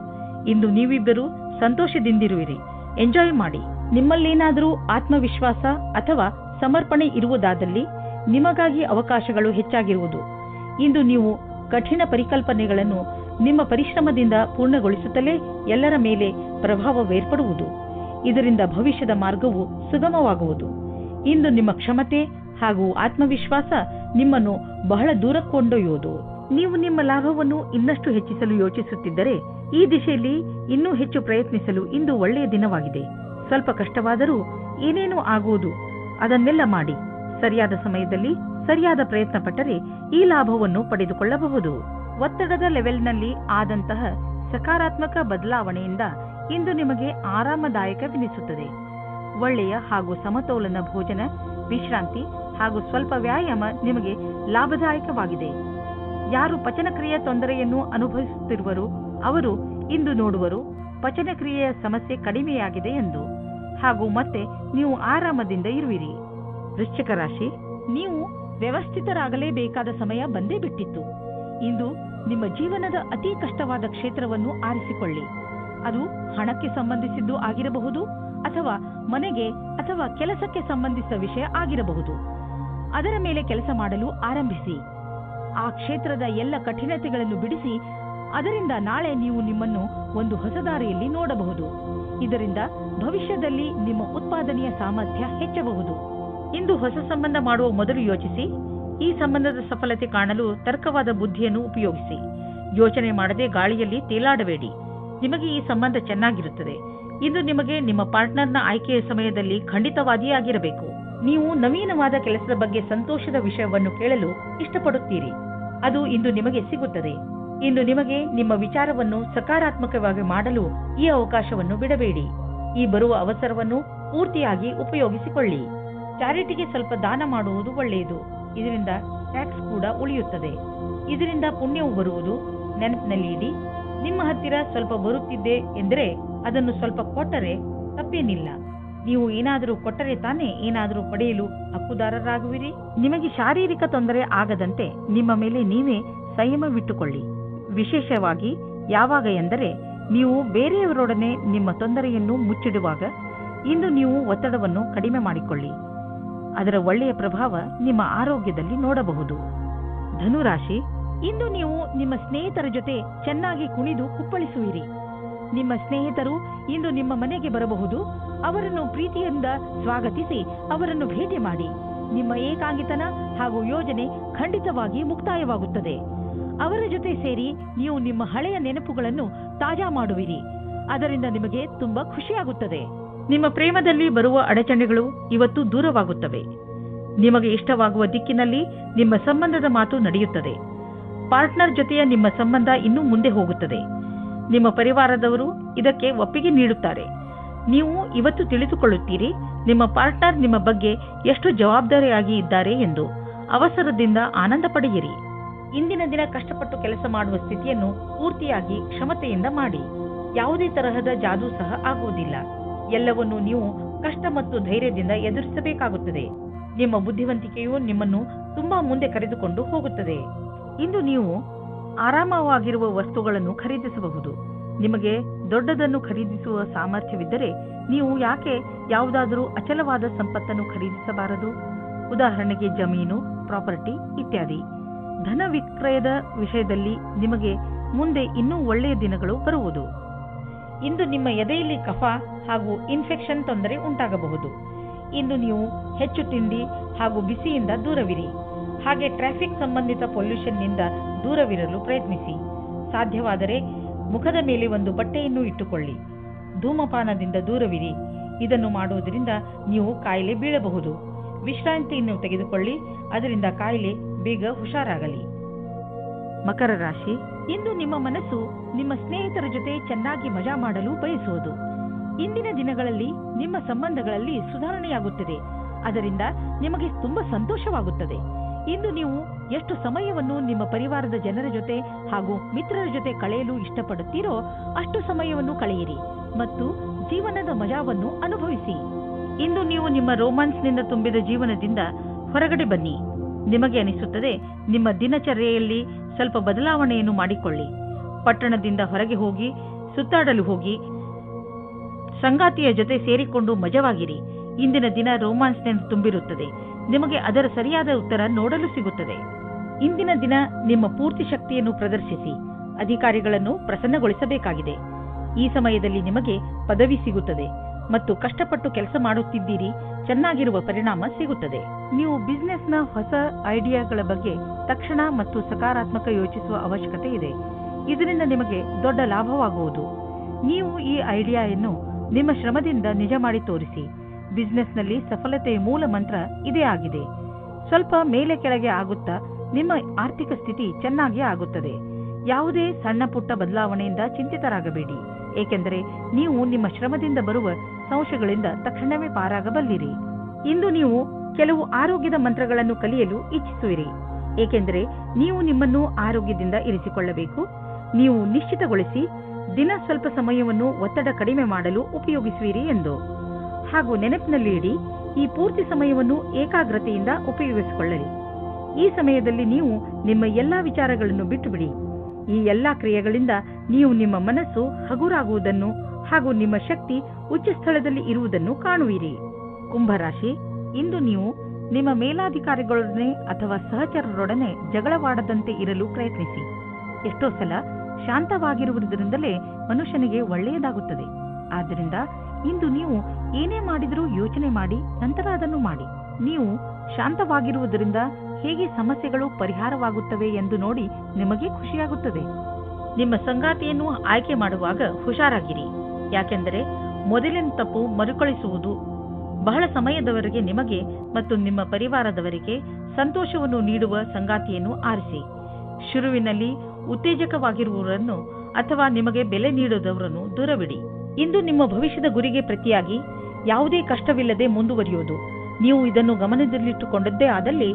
ಇಂದು ನೀವಿಬ್ಬರು ಸಂತೋಷದಿಂದಿರುವಿರಿ. ಎಂಜಾಯ್ ಮಾಡಿ. ನಿಮ್ಮಲ್ಲೇನಾದರೂ ಆತ್ಮವಿಶ್ವಾಸ ಅಥವಾ ಸಮರ್ಪಣೆ ಇರುವುದಾದಲ್ಲಿ ನಿಮಗಾಗಿ ಅವಕಾಶಗಳು ಹೆಚ್ಚಾಗಿರುವುದು. ಇಂದು ನೀವು ಕಠಿಣ ಪರಿಕಲ್ಪನೆಗಳನ್ನು ನಿಮ್ಮ ಪರಿಶ್ರಮದಿಂದ ಪೂರ್ಣಗೊಳಿಸುತ್ತಲೇ ಎಲ್ಲರ ಮೇಲೆ ಪ್ರಭಾವವೇರ್ಪಡುವುದು. ಇದರಿಂದ ಭವಿಷ್ಯದ ಮಾರ್ಗವು ಸುಗಮವಾಗುವುದು. ಇಂದು ನಿಮ್ಮ ಕ್ಷಮತೆ ಹಾಗೂ ಆತ್ಮವಿಶ್ವಾಸ ನಿಮ್ಮನ್ನು ಬಹಳ ದೂರ ಕೊಂಡೊಯ್ಯುವುದು. ನೀವು ನಿಮ್ಮ ಲಾಭವನ್ನು ಇನ್ನಷ್ಟು ಹೆಚ್ಚಿಸಲು ಯೋಚಿಸುತ್ತಿದ್ದರೆ ಈ ದಿಶೆಯಲ್ಲಿ ಇನ್ನೂ ಹೆಚ್ಚು ಪ್ರಯತ್ನಿಸಲು ಇಂದು ಒಳ್ಳೆಯ ದಿನವಾಗಿದೆ. ಸ್ವಲ್ಪ ಕಷ್ಟವಾದರೂ ಏನೇನೂ ಆಗುವುದು, ಅದನ್ನೆಲ್ಲ ಮಾಡಿ ಸರಿಯಾದ ಸಮಯದಲ್ಲಿ ಸರಿಯಾದ ಪ್ರಯತ್ನ ಪಟ್ಟರೆ ಈ ಲಾಭವನ್ನು ಪಡೆದುಕೊಳ್ಳಬಹುದು. ಒತ್ತಡದ ಲೆವೆಲ್ನಲ್ಲಿ ಆದಂತಹ ಸಕಾರಾತ್ಮಕ ಬದಲಾವಣೆಯಿಂದ ಇಂದು ನಿಮಗೆ ಆರಾಮದಾಯಕವೆನಿಸುತ್ತದೆ. ಒಳ್ಳೆಯ ಹಾಗೂ ಸಮತೋಲನ ಭೋಜನ, ವಿಶ್ರಾಂತಿ ಹಾಗೂ ಸ್ವಲ್ಪ ವ್ಯಾಯಾಮ ನಿಮಗೆ ಲಾಭದಾಯಕವಾಗಿದೆ. ಯಾರು ಪಚನಕ್ರಿಯೆಯ ತೊಂದರೆಯನ್ನು ಅನುಭವಿಸುತ್ತಿರುವರು ಅವರು ಇಂದು ನೋಡುವರು ಪಚನಕ್ರಿಯೆಯ ಸಮಸ್ಯೆ ಕಡಿಮೆಯಾಗಿದೆ ಎಂದು, ಹಾಗೂ ಮತ್ತೆ ನೀವು ಆರಾಮದಿಂದ ಇರುವಿರಿ. ವೃಶ್ಚಿಕ ರಾಶಿ, ನೀವು ವ್ಯವಸ್ಥಿತರಾಗಲೇಬೇಕಾದ ಸಮಯ ಬಂದೇ ಬಿಟ್ಟಿತ್ತು. ಇಂದು ನಿಮ್ಮ ಜೀವನದ ಅತಿ ಕಷ್ಟವಾದ ಕ್ಷೇತ್ರವನ್ನು ಆರಿಸಿಕೊಳ್ಳಿ. ಅದು ಹಣಕ್ಕೆ ಸಂಬಂಧಿಸಿದ್ದು ಆಗಿರಬಹುದು, ಅಥವಾ ಮನೆಗೆ ಅಥವಾ ಕೆಲಸಕ್ಕೆ ಸಂಬಂಧಿಸಿದ ವಿಷಯ ಆಗಿರಬಹುದು. ಅದರ ಮೇಲೆ ಕೆಲಸ ಮಾಡಲು ಆರಂಭಿಸಿ. ಆ ಕ್ಷೇತ್ರದ ಎಲ್ಲ ಕಠಿಣತೆಗಳನ್ನು ಬಿಡಿಸಿ. ಅದರಿಂದ ನಾಳೆ ನೀವು ನಿಮ್ಮನ್ನು ಒಂದು ಹೊಸ ದಾರಿಯಲ್ಲಿ ನೋಡಬಹುದು. ಇದರಿಂದ ಭವಿಷ್ಯದಲ್ಲಿ ನಿಮ್ಮ ಉತ್ಪಾದನೆಯ ಸಾಮರ್ಥ್ಯ ಹೆಚ್ಚಬಹುದು. ಇಂದು ಹೊಸ ಸಂಬಂಧ ಮಾಡುವ ಮೊದಲು ಯೋಚಿಸಿ. ಈ ಸಂಬಂಧದ ಸಫಲತೆ ಕಾಣಲು ತರ್ಕವಾದ ಬುದ್ಧಿಯನ್ನು ಉಪಯೋಗಿಸಿ. ಯೋಚನೆ ಮಾಡದೆ ಗಾಳಿಯಲ್ಲಿ ತೇಲಾಡಬೇಡಿ. ನಿಮಗೆ ಈ ಸಂಬಂಧ ಚೆನ್ನಾಗಿರುತ್ತದೆ. ಇಂದು ನಿಮಗೆ ನಿಮ್ಮ ಪಾರ್ಟ್ನರ್ನ ಆಯ್ಕೆಯ ಸಮಯದಲ್ಲಿ ಖಂಡಿತವಾದಿಯಾಗಿರಬೇಕು. ನೀವು ನವೀನವಾದ ಕೆಲಸದ ಬಗ್ಗೆ ಸಂತೋಷದ ವಿಷಯವನ್ನು ಕೇಳಲು ಇಷ್ಟಪಡುತ್ತೀರಿ. ಅದು ಇಂದು ನಿಮಗೆ ಸಿಗುತ್ತದೆ. ಇಂದು ನಿಮಗೆ ನಿಮ್ಮ ವಿಚಾರವನ್ನು ಸಕಾರಾತ್ಮಕವಾಗಿ ಮಾಡಲು ಈ ಅವಕಾಶವನ್ನು ಬಿಡಬೇಡಿ. ಈ ಬರುವ ಅವಸರವನ್ನು ಪೂರ್ತಿಯಾಗಿ ಉಪಯೋಗಿಸಿಕೊಳ್ಳಿ. ಚಾರಿಟಿಗೆ ಸ್ವಲ್ಪ ದಾನ ಮಾಡುವುದು ಒಳ್ಳೆಯದು. ಇದರಿಂದ ಟ್ಯಾಕ್ಸ್ ಕೂಡ ಉಳಿಯುತ್ತದೆ. ಇದರಿಂದ ಪುಣ್ಯವು ಬರುವುದು. ನೆನಪಿನಲ್ಲಿ ಇಡಿ, ನಿಮ್ಮ ಹತ್ತಿರ ಸ್ವಲ್ಪ ಬರುತ್ತಿದ್ದೆ ಎಂದರೆ ಅದನ್ನು ಸ್ವಲ್ಪ ಕೊಟ್ಟರೆ ತಪ್ಪೇನಿಲ್ಲ. ನೀವು ಏನಾದರೂ ಕೊಟ್ಟರೆ ತಾನೇ ಏನಾದರೂ ಪಡೆಯಲು ಹಕ್ಕುದಾರರಾಗುವಿರಿ. ನಿಮಗೆ ಶಾರೀರಿಕ ತೊಂದರೆ ಆಗದಂತೆ ನಿಮ್ಮ ಮೇಲೆ ನೀವೇ ಸಂಯಮವಿಟ್ಟುಕೊಳ್ಳಿ. ವಿಶೇಷವಾಗಿ ಯಾವಾಗ ಎಂದರೆ ನೀವು ಬೇರೆಯವರೊಡನೆ ನಿಮ್ಮ ತೊಂದರೆಯನ್ನು ಮುಚ್ಚಿಡುವಾಗ. ಇಂದು ನೀವು ಒತ್ತಡವನ್ನು ಕಡಿಮೆ ಮಾಡಿಕೊಳ್ಳಿ. ಅದರ ಒಳ್ಳೆಯ ಪ್ರಭಾವ ನಿಮ್ಮ ಆರೋಗ್ಯದಲ್ಲಿ ನೋಡಬಹುದು. ಧನುರಾಶಿ, ಇಂದು ನೀವು ನಿಮ್ಮ ಸ್ನೇಹಿತರ ಜೊತೆ ಚೆನ್ನಾಗಿ ಕುಣಿದು ಕುಪ್ಪಳಿಸುವಿರಿ. ನಿಮ್ಮ ಸ್ನೇಹಿತರು ಇಂದು ನಿಮ್ಮ ಮನೆಗೆ ಬರಬಹುದು. ಅವರನ್ನು ಪ್ರೀತಿಯಿಂದ ಸ್ವಾಗತಿಸಿ ಅವರನ್ನು ಭೇಟಿ ಮಾಡಿ. ನಿಮ್ಮ ಏಕಾಂಗಿತನ ಹಾಗೂ ಯೋಜನೆ ಖಂಡಿತವಾಗಿ ಮುಕ್ತಾಯವಾಗುತ್ತದೆ. ಅವರ ಜೊತೆ ಸೇರಿ ನೀವು ನಿಮ್ಮ ಹಳೆಯ ನೆನಪುಗಳನ್ನು ತಾಜಾ ಮಾಡುವಿರಿ. ಅದರಿಂದ ನಿಮಗೆ ತುಂಬಾ ಖುಷಿಯಾಗುತ್ತದೆ. ನಿಮ್ಮ ಪ್ರೇಮದಲ್ಲಿ ಬರುವ ಅಡಚಣೆಗಳು ಇವತ್ತು ದೂರವಾಗುತ್ತವೆ. ನಿಮಗೆ ಇಷ್ಟವಾಗುವ ದಿಕ್ಕಿನಲ್ಲಿ ನಿಮ್ಮ ಸಂಬಂಧದ ಮಾತು ನಡೆಯುತ್ತದೆ. ಪಾರ್ಟ್ನರ್ ಜೊತೆಯ ನಿಮ್ಮ ಸಂಬಂಧ ಇನ್ನೂ ಮುಂದೆ ಹೋಗುತ್ತದೆ. ನಿಮ್ಮ ಪರಿವಾರದವರು ಇದಕ್ಕೆ ಒಪ್ಪಿಗೆ ನೀಡುತ್ತಾರೆ. ನೀವು ಇವತ್ತು ತಿಳಿದುಕೊಳ್ಳುತ್ತೀರಿ ನಿಮ್ಮ ಪಾರ್ಟ್ನರ್ ನಿಮ್ಮ ಬಗ್ಗೆ ಎಷ್ಟು ಜವಾಬ್ದಾರಿಯಾಗಿ ಇದ್ದಾರೆ ಎಂದು. ಅವಸರದಿಂದ ಆನಂದ ಪಡೆಯಿರಿ. ಇಂದಿನ ದಿನ ಕಷ್ಟಪಟ್ಟು ಕೆಲಸ ಮಾಡುವ ಸ್ಥಿತಿಯನ್ನು ಪೂರ್ತಿಯಾಗಿ ಕ್ಷಮತೆಯಿಂದ ಮಾಡಿ. ಯಾವುದೇ ತರಹದ ಜಾದೂ ಸಹ ಆಗುವುದಿಲ್ಲ. ಎಲ್ಲವನ್ನೂ ನೀವು ಕಷ್ಟ ಮತ್ತು ಧೈರ್ಯದಿಂದ ಎದುರಿಸಬೇಕಾಗುತ್ತದೆ. ನಿಮ್ಮ ಬುದ್ಧಿವಂತಿಕೆಯು ನಿಮ್ಮನ್ನು ತುಂಬಾ ಮುಂದೆ ಕರೆದುಕೊಂಡು ಹೋಗುತ್ತದೆ. ಇಂದು ನೀವು ಆರಾಮವಾಗಿರುವ ವಸ್ತುಗಳನ್ನು ಖರೀದಿಸಬಹುದು. ನಿಮಗೆ ದೊಡ್ಡದನ್ನು ಖರೀದಿಸುವ ಸಾಮರ್ಥ್ಯವಿದ್ದರೆ ನೀವು ಯಾಕೆ ಯಾವುದಾದರೂ ಅಚಲವಾದ ಸಂಪತ್ತನ್ನು ಖರೀದಿಸಬಾರದು? ಉದಾಹರಣೆಗೆ ಜಮೀನು, ಪ್ರಾಪರ್ಟಿ ಇತ್ಯಾದಿ. ಧನ ವಿಕ್ರಯದ ವಿಷಯದಲ್ಲಿ ನಿಮಗೆ ಮುಂದೆ ಇನ್ನೂ ಒಳ್ಳೆಯ ದಿನಗಳು ಬರುವುದು. ಇಂದು ನಿಮ್ಮ ಎದೆಯಲ್ಲಿ ಕಫ ಹಾಗೂ ಇನ್ಫೆಕ್ಷನ್ ತೊಂದರೆ ಉಂಟಾಗಬಹುದು. ಇಂದು ನೀವು ಹೆಚ್ಚು ತಿಂಡಿ ಹಾಗೂ ಬಿಸಿಯಿಂದ ದೂರವಿರಿ. ಹಾಗೆ ಟ್ರಾಫಿಕ್ ಸಂಬಂಧಿತ ಪೊಲ್ಯೂಷನ್ನಿಂದ ದೂರವಿರಲು ಪ್ರಯತ್ನಿಸಿ. ಸಾಧ್ಯವಾದರೆ ಮುಖದ ಮೇಲೆ ಒಂದು ಬಟ್ಟೆಯನ್ನು ಇಟ್ಟುಕೊಳ್ಳಿ. ಧೂಮಪಾನದಿಂದ ದೂರವಿರಿ. ಇದನ್ನು ಮಾಡುವುದರಿಂದ ನೀವು ಕಾಯಿಲೆ ಬೀಳಬಹುದು. ವಿಶ್ರಾಂತಿಯನ್ನು ತೆಗೆದುಕೊಳ್ಳಿ. ಅದರಿಂದ ಕಾಯಿಲೆ ಬೇಗ ಹುಷಾರಾಗಲಿ. ಮಕರ ರಾಶಿ, ಇಂದು ನಿಮ್ಮ ಮನಸ್ಸು ನಿಮ್ಮ ಸ್ನೇಹಿತರ ಜೊತೆ ಚೆನ್ನಾಗಿ ಮಜಾ ಮಾಡಲು ಬಯಸುವುದು. ಇಂದಿನ ದಿನಗಳಲ್ಲಿ ನಿಮ್ಮ ಸಂಬಂಧಗಳಲ್ಲಿ ಸುಧಾರಣೆಯಾಗುತ್ತದೆ. ಅದರಿಂದ ನಿಮಗೆ ತುಂಬಾ ಸಂತೋಷವಾಗುತ್ತದೆ. ಇಂದು ನೀವು ಎಷ್ಟು ಸಮಯವನ್ನು ನಿಮ್ಮ ಪರಿವಾರದ ಜನರ ಜೊತೆ ಹಾಗೂ ಮಿತ್ರರ ಜೊತೆ ಕಳೆಯಲು ಇಷ್ಟಪಡುತ್ತೀರೋ ಅಷ್ಟು ಸಮಯವನ್ನು ಕಳೆಯಿರಿ ಮತ್ತು ಜೀವನದ ಮಜಾವನ್ನು ಅನುಭವಿಸಿ. ಇಂದು ನೀವು ನಿಮ್ಮ ರೋಮಾನ್ಸ್ನಿಂದ ತುಂಬಿದ ಜೀವನದಿಂದ ಹೊರಗಡೆ ಬನ್ನಿ. ನಿಮಗೆ ಅನಿಸುತ್ತದೆ ನಿಮ್ಮ ದಿನಚರ್ಯೆಯಲ್ಲಿ ಸ್ವಲ್ಪ ಬದಲಾವಣೆಯನ್ನು ಮಾಡಿಕೊಳ್ಳಿ. ಪಟ್ಟಣದಿಂದ ಹೊರಗೆ ಹೋಗಿ ಸುತ್ತಾಡಲು ಹೋಗಿ ಸಂಗಾತಿಯ ಜೊತೆ ಸೇರಿಕೊಂಡು ಮಜವಾಗಿರಿ. ಇಂದಿನ ದಿನ ರೋಮಾನ್ಸ್ನಿಂದ ತುಂಬಿರುತ್ತದೆ. ನಿಮಗೆ ಅದರ ಸರಿಯಾದ ಉತ್ತರ ನೋಡಲು ಸಿಗುತ್ತದೆ. ಇಂದಿನ ದಿನ ನಿಮ್ಮ ಪೂರ್ತಿ ಶಕ್ತಿಯನ್ನು ಪ್ರದರ್ಶಿಸಿ ಅಧಿಕಾರಿಗಳನ್ನು ಪ್ರಸನ್ನಗೊಳಿಸಬೇಕಾಗಿದೆ. ಈ ಸಮಯದಲ್ಲಿ ನಿಮಗೆ ಪದವಿ ಸಿಗುತ್ತದೆ ಮತ್ತು ಕಷ್ಟಪಟ್ಟು ಕೆಲಸ ಮಾಡುತ್ತಿದ್ದೀರಿ, ಚೆನ್ನಾಗಿರುವ ಪರಿಣಾಮ ಸಿಗುತ್ತದೆ. ನೀವು ಬಿಸಿನೆಸ್ನ ಹೊಸ ಐಡಿಯಾಗಳ ಬಗ್ಗೆ ತಕ್ಷಣ ಮತ್ತು ಸಕಾರಾತ್ಮಕ ಯೋಚಿಸುವ ಅವಶ್ಯಕತೆ ಇದೆ. ಇದರಿಂದ ನಿಮಗೆ ದೊಡ್ಡ ಲಾಭವಾಗುವುದು. ನೀವು ಈ ಐಡಿಯಾವನ್ನು ನಿಮ್ಮ ಶ್ರಮದಿಂದ ನಿಜ ಮಾಡಿ ತೋರಿಸಿ. ಬಿಸಿನೆಸ್ನಲ್ಲಿ ಸಫಲತೆಯ ಮೂಲ ಮಂತ್ರ ಇದೇ ಆಗಿದೆ. ಸ್ವಲ್ಪ ಮೇಲೆ ಕೆಳಗೆ ಆಗುತ್ತಾ ನಿಮ್ಮ ಆರ್ಥಿಕ ಸ್ಥಿತಿ ಚೆನ್ನಾಗಿ ಆಗುತ್ತದೆ. ಯಾವುದೇ ಸಣ್ಣ ಪುಟ್ಟ ಬದಲಾವಣೆಯಿಂದ ಚಿಂತಿತರಾಗಬೇಡಿ, ಏಕೆಂದರೆ ನೀವು ನಿಮ್ಮ ಶ್ರಮದಿಂದ ಬರುವ ಸಂಶಯಗಳಿಂದ ತಕ್ಷಣವೇ ಪಾರಾಗಬಲ್ಲಿರಿ. ಇಂದು ನೀವು ಕೆಲವು ಆರೋಗ್ಯದ ಮಂತ್ರಗಳನ್ನು ಕಲಿಯಲು ಇಚ್ಛಿಸುವಿರಿ, ಏಕೆಂದರೆ ನೀವು ನಿಮ್ಮನ್ನು ಆರೋಗ್ಯದಿಂದ ಇರಿಸಿಕೊಳ್ಳಬೇಕು. ನೀವು ನಿಶ್ಚಿತಗೊಳಿಸಿ ದಿನ ಸ್ವಲ್ಪ ಸಮಯವನ್ನು ಒತ್ತಡ ಕಡಿಮೆ ಮಾಡಲು ಉಪಯೋಗಿಸುವಿರಿ ಎಂದು. ಹಾಗೂ ನೆನಪಿನಲ್ಲಿ ಇಡಿ, ಈ ಪೂರ್ತಿ ಸಮಯವನ್ನು ಏಕಾಗ್ರತೆಯಿಂದ ಉಪಯೋಗಿಸಿಕೊಳ್ಳಲಿ. ಈ ಸಮಯದಲ್ಲಿ ನೀವು ನಿಮ್ಮ ಎಲ್ಲಾ ವಿಚಾರಗಳನ್ನು ಬಿಟ್ಟುಬಿಡಿ. ಈ ಎಲ್ಲಾ ಕ್ರಿಯೆಗಳಿಂದ ನೀವು ನಿಮ್ಮ ಮನಸ್ಸು ಹಗುರಾಗುವುದನ್ನು ಹಾಗೂ ನಿಮ್ಮ ಶಕ್ತಿ ಉಚ್ಚ ಸ್ಥಳದಲ್ಲಿ ಇರುವುದನ್ನು ಕಾಣುವಿರಿ. ಕುಂಭರಾಶಿ, ಇಂದು ನೀವು ನಿಮ್ಮ ಮೇಲಾಧಿಕಾರಿಗಳೊಡನೆ ಅಥವಾ ಸಹಚರರೊಡನೆ ಜಗಳವಾಡದಂತೆ ಇರಲು ಪ್ರಯತ್ನಿಸಿ. ಎಷ್ಟೋ ಸಲ ಶಾಂತವಾಗಿರುವುದರಿಂದಲೇ ಮನುಷ್ಯನಿಗೆ ಒಳ್ಳೆಯದಾಗುತ್ತದೆ. ಆದ್ದರಿಂದ ಇಂದು ನೀವು ಏನೇ ಮಾಡಿದರೂ ಯೋಚನೆ ಮಾಡಿ ನಂತರ ಅದನ್ನು ಮಾಡಿ. ನೀವು ಶಾಂತವಾಗಿರುವುದರಿಂದ ಹೇಗೆ ಸಮಸ್ಯೆಗಳು ಪರಿಹಾರವಾಗುತ್ತವೆ ಎಂದು ನೋಡಿ ನಿಮಗೆ ಖುಷಿಯಾಗುತ್ತದೆ. ನಿಮ್ಮ ಸಂಗಾತಿಯನ್ನು ಆಯ್ಕೆ ಮಾಡುವಾಗ ಹುಷಾರಾಗಿರಿ, ಯಾಕೆಂದರೆ ಮೊದಲಿನ ತಪ್ಪು ಮರುಕಳಿಸುವುದು. ಬಹಳ ಸಮಯದವರೆಗೆ ನಿಮಗೆ ಮತ್ತು ನಿಮ್ಮ ಪರಿವಾರದವರಿಗೆ ಸಂತೋಷವನ್ನು ನೀಡುವ ಸಂಗಾತಿಯನ್ನು ಆರಿಸಿ. ಶುರುವಿನಲ್ಲಿ ಉತ್ತೇಜಕವಾಗಿರುವವರನ್ನು ಅಥವಾ ನಿಮಗೆ ಬೆಲೆ ನೀಡುವುದವರನ್ನು ದೂರವಿಡಿ. ಇಂದು ನಿಮ್ಮ ಭವಿಷ್ಯದ ಗುರಿಗೆ ಪ್ರತಿಯಾಗಿ ಯಾವುದೇ ಕಷ್ಟವಿಲ್ಲದೆ ಮುಂದುವರಿಯುವುದು. ನೀವು ಇದನ್ನು ಗಮನದಲ್ಲಿಟ್ಟುಕೊಂಡದ್ದೇ ಆದಲ್ಲಿ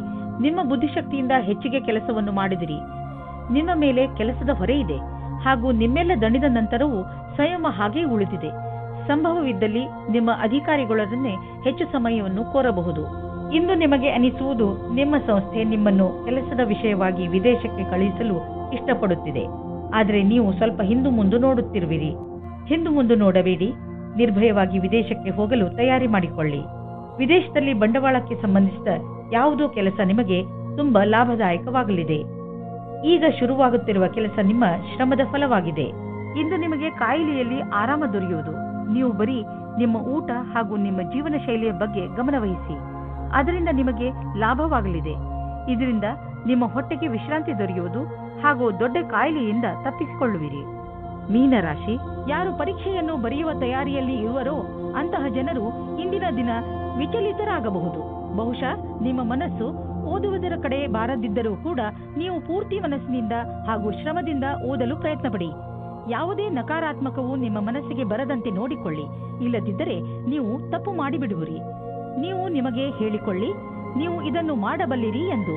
ನಿಮ್ಮ ಬುದ್ಧಿಶಕ್ತಿಯಿಂದ ಹೆಚ್ಚಿಗೆ ಕೆಲಸವನ್ನು ಮಾಡಿದಿರಿ. ನಿಮ್ಮ ಮೇಲೆ ಕೆಲಸದ ಹೊರೆ ಇದೆ ಹಾಗೂ ನಿಮ್ಮೆಲ್ಲ ದಣಿದ ನಂತರವೂ ಸಂಯಮ ಹಾಗೇ ಉಳಿದಿದೆ. ಸಂಭವವಿದ್ದಲ್ಲಿ ನಿಮ್ಮ ಅಧಿಕಾರಿಗಳನ್ನೇ ಹೆಚ್ಚು ಸಮಯವನ್ನು ಕೋರಬಹುದು. ಇಂದು ನಿಮಗೆ ಅನಿಸುವುದು ನಿಮ್ಮ ಸಂಸ್ಥೆ ನಿಮ್ಮನ್ನು ಕೆಲಸದ ವಿಷಯವಾಗಿ ವಿದೇಶಕ್ಕೆ ಕಳುಹಿಸಲು ಇಷ್ಟಪಡುತ್ತಿದೆ. ಆದರೆ ನೀವು ಸ್ವಲ್ಪ ಹಿಂದು ಮುಂದೆ ನೋಡುತ್ತಿರುವಿರಿ. ಹಿಂದು ಮುಂದೆ ನೋಡಬೇಡಿ, ನಿರ್ಭಯವಾಗಿ ವಿದೇಶಕ್ಕೆ ಹೋಗಲು ತಯಾರಿ ಮಾಡಿಕೊಳ್ಳಿ. ವಿದೇಶದಲ್ಲಿ ಬಂಡವಾಳಕ್ಕೆ ಸಂಬಂಧಿಸಿದ ಯಾವುದೋ ಕೆಲಸ ನಿಮಗೆ ತುಂಬಾ ಲಾಭದಾಯಕವಾಗಲಿದೆ. ಈಗ ಶುರುವಾಗುತ್ತಿರುವ ಕೆಲಸ ನಿಮ್ಮ ಶ್ರಮದ ಫಲವಾಗಿದೆ. ಇಂದು ನಿಮಗೆ ಕಾಯಿಲೆಯಲ್ಲಿ ಆರಾಮ ದೊರೆಯುವುದು. ನೀವು ಬರೀ ನಿಮ್ಮ ಊಟ ಹಾಗೂ ನಿಮ್ಮ ಜೀವನ ಶೈಲಿಯ ಬಗ್ಗೆ ಗಮನವಹಿಸಿ, ಅದರಿಂದ ನಿಮಗೆ ಲಾಭವಾಗಲಿದೆ. ಇದರಿಂದ ನಿಮ್ಮ ಹೊಟ್ಟೆಗೆ ವಿಶ್ರಾಂತಿ ದೊರೆಯುವುದು ಹಾಗೂ ದೊಡ್ಡ ಕಾಯಿಲೆಯಿಂದ ತಪ್ಪಿಸಿಕೊಳ್ಳುವಿರಿ. ಮೀನರಾಶಿ, ಯಾರು ಪರೀಕ್ಷೆಯನ್ನು ಬರೆಯುವ ತಯಾರಿಯಲ್ಲಿ ಇರುವರೋ ಅಂತಹ ಜನರು ಇಂದಿನ ದಿನ ವಿಚಲಿತರಾಗಬಹುದು. ಬಹುಶಃ ನಿಮ್ಮ ಮನಸ್ಸು ಓದುವುದರ ಕಡೆ ಬಾರದಿದ್ದರೂ ಕೂಡ ನೀವು ಪೂರ್ತಿ ಮನಸ್ಸಿನಿಂದ ಹಾಗೂ ಶ್ರಮದಿಂದ ಓದಲು ಪ್ರಯತ್ನಪಡಿ. ಯಾವುದೇ ನಕಾರಾತ್ಮಕವು ನಿಮ್ಮ ಮನಸ್ಸಿಗೆ ಬರದಂತೆ ನೋಡಿಕೊಳ್ಳಿ, ಇಲ್ಲದಿದ್ದರೆ ನೀವು ತಪ್ಪು ಮಾಡಿಬಿಡುವಿರಿ. ನೀವು ನಿಮಗೆ ಹೇಳಿಕೊಳ್ಳಿ, ನೀವು ಇದನ್ನು ಮಾಡಬಲ್ಲಿರಿ ಎಂದು.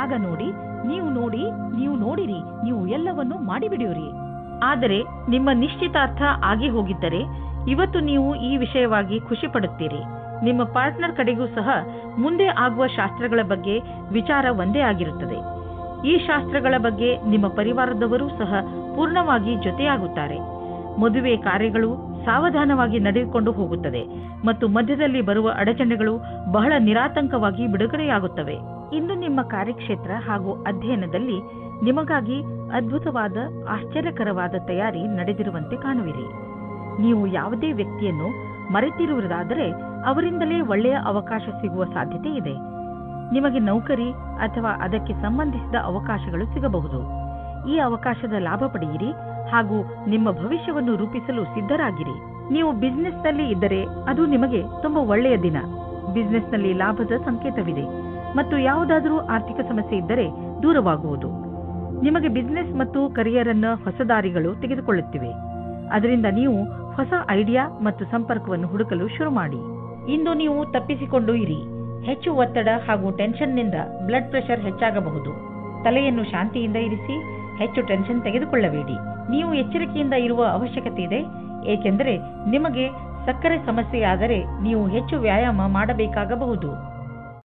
ಆಗ ನೋಡಿ, ನೀವು ನೋಡಿರಿ, ನೀವು ಎಲ್ಲವನ್ನೂ ಮಾಡಿಬಿಡುವಿರಿ. ಆದರೆ ನಿಮ್ಮ ನಿಶ್ಚಿತಾರ್ಥ ಆಗಿ ಹೋಗಿದ್ದರೆ ಇವತ್ತು ನೀವು ಈ ವಿಷಯವಾಗಿ ಖುಷಿ ಪಡುತ್ತೀರಿ. ನಿಮ್ಮ ಪಾರ್ಟ್ನರ್ ಕಡೆಗೂ ಸಹ ಮುಂದೆ ಆಗುವ ಶಾಸ್ತ್ರಗಳ ಬಗ್ಗೆ ವಿಚಾರ ಒಂದೇ ಆಗಿರುತ್ತದೆ. ಈ ಶಾಸ್ತ್ರಗಳ ಬಗ್ಗೆ ನಿಮ್ಮ ಪರಿವಾರದವರೂ ಸಹ ಪೂರ್ಣವಾಗಿ ಜೊತೆಯಾಗುತ್ತಾರೆ. ಮದುವೆ ಕಾರ್ಯಗಳು ಸಾವಧಾನವಾಗಿ ನಡೆದುಕೊಂಡು ಹೋಗುತ್ತದೆ ಮತ್ತು ಮಧ್ಯದಲ್ಲಿ ಬರುವ ಅಡಚಣೆಗಳು ಬಹಳ ನಿರಾತಂಕವಾಗಿ ಬಿಡುಗಡೆಯಾಗುತ್ತವೆ. ಇಂದು ನಿಮ್ಮ ಕಾರ್ಯಕ್ಷೇತ್ರ ಹಾಗೂ ಅಧ್ಯಯನದಲ್ಲಿ ನಿಮಗಾಗಿ ಅದ್ಭುತವಾದ ಆಶ್ಚರ್ಯಕರವಾದ ತಯಾರಿ ನಡೆದಿರುವಂತೆ ಕಾಣುವಿರಿ. ನೀವು ಯಾವುದೇ ವ್ಯಕ್ತಿಯನ್ನು ಮರೆತಿರುವುದಾದರೆ ಅವರಿಂದಲೇ ಒಳ್ಳೆಯ ಅವಕಾಶ ಸಿಗುವ ಸಾಧ್ಯತೆ ಇದೆ. ನಿಮಗೆ ನೌಕರಿ ಅಥವಾ ಅದಕ್ಕೆ ಸಂಬಂಧಿಸಿದ ಅವಕಾಶಗಳು ಸಿಗಬಹುದು. ಈ ಅವಕಾಶದ ಲಾಭ ಪಡೆಯಿರಿ ಹಾಗೂ ನಿಮ್ಮ ಭವಿಷ್ಯವನ್ನು ರೂಪಿಸಲು ಸಿದ್ಧರಾಗಿರಿ. ನೀವು ಬಿಸಿನೆಸ್ನಲ್ಲಿ ಇದ್ದರೆ ಅದು ನಿಮಗೆ ತುಂಬಾ ಒಳ್ಳೆಯ ದಿನ. ಬಿಸಿನೆಸ್ನಲ್ಲಿ ಲಾಭದ ಸಂಕೇತವಿದೆ ಮತ್ತು ಯಾವುದಾದರೂ ಆರ್ಥಿಕ ಸಮಸ್ಯೆ ಇದ್ದರೆ ದೂರವಾಗುವುದು. ನಿಮಗೆ ಬಿಸಿನೆಸ್ ಮತ್ತು ಕರಿಯರ್ ಅನ್ನು ಹೊಸ ದಾರಿಗಳು ತೆಗೆದುಕೊಳ್ಳುತ್ತಿವೆ. ಅದರಿಂದ ನೀವು ಹೊಸ ಐಡಿಯಾ ಮತ್ತು ಸಂಪರ್ಕವನ್ನು ಹುಡುಕಲು ಶುರು ಮಾಡಿ. ಇಂದು ನೀವು ತಪ್ಪಿಸಿಕೊಂಡು ಇರಿ. ಹೆಚ್ಚು ಒತ್ತಡ ಹಾಗೂ ಟೆನ್ಷನ್ನಿಂದ ಬ್ಲಡ್ ಪ್ರೆಷರ್ ಹೆಚ್ಚಾಗಬಹುದು. ತಲೆಯನ್ನು ಶಾಂತಿಯಿಂದ ಇರಿಸಿ. ಹೆಚ್ಚು ಟೆನ್ಷನ್ ತೆಗೆದುಕೊಳ್ಳಬೇಡಿ. ನೀವು ಎಚ್ಚರಿಕೆಯಿಂದ ಇರುವ ಅವಶ್ಯಕತೆ ಇದೆ, ಏಕೆಂದರೆ ನಿಮಗೆ ಸಕ್ಕರೆ ಸಮಸ್ಯೆ ಆದರೆ ನೀವು ಹೆಚ್ಚು ವ್ಯಾಯಾಮ ಮಾಡಬೇಕಾಗಬಹುದು.